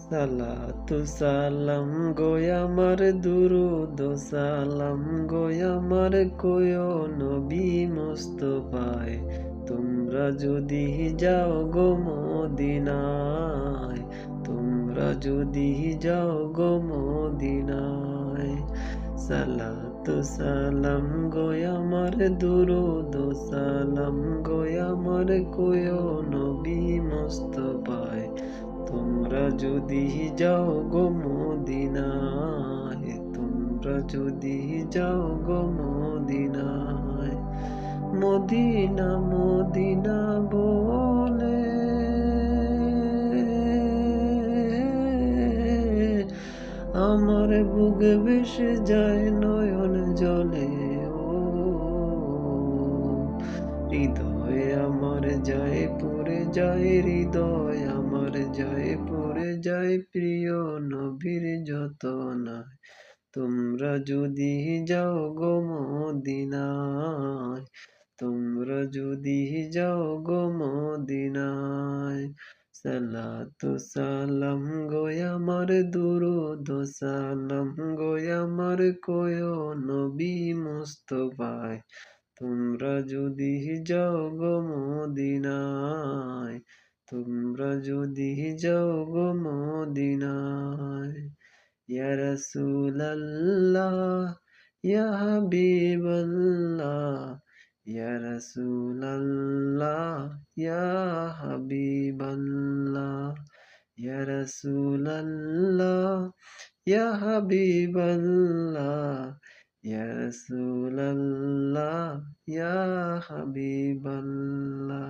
সালাতু সালাম গো আমার দুরুদ ও সালাম গো আমার কয়ো নবী মুস্তাফায় তোমরা যদি যাও গো মদিনায় তোমরা যদি যাও গো মদিনায় সালাতু সালাম গো আমার দুরুদ ও সালাম গো আমার কয়ো নবী মুস্তাফায় তোমরা যদি যাও গো মদিনায় তোমরা যদি যাও গো মদিনায় মদিনা মদিনা বলে আমার বুক ভেসে যায় নয়ন জলে ও হৃদয় আমার যায় পড়ে যায় হৃদয় আমার যায় পড়ে যায় প্রিয় নবীর যতনায় তোমরা যদি যাও গো মদিনায় তোমরা যদি যাও গো মদিনায় সালাতু সালাম গো আমার দুরুদ ও সালাম গো আমার কয়ো নবী মুস্তাফায় তোমরা যদি যাও গো মদিনায় তোমরা যদি যাও গো মদিনায় ইয়া রাসূলুল্লাহ ইয়া হাবিবাল্লাহ ইয়া রাসূলুল্লাহ ইয়া হাবিবাল্লাহ ইয়া রাসূলুল্লাহ ইয়া হাবিবাল্লাহ ইয়া রাসূলুল্লাহ ইয়া হাবিবাল্লাহ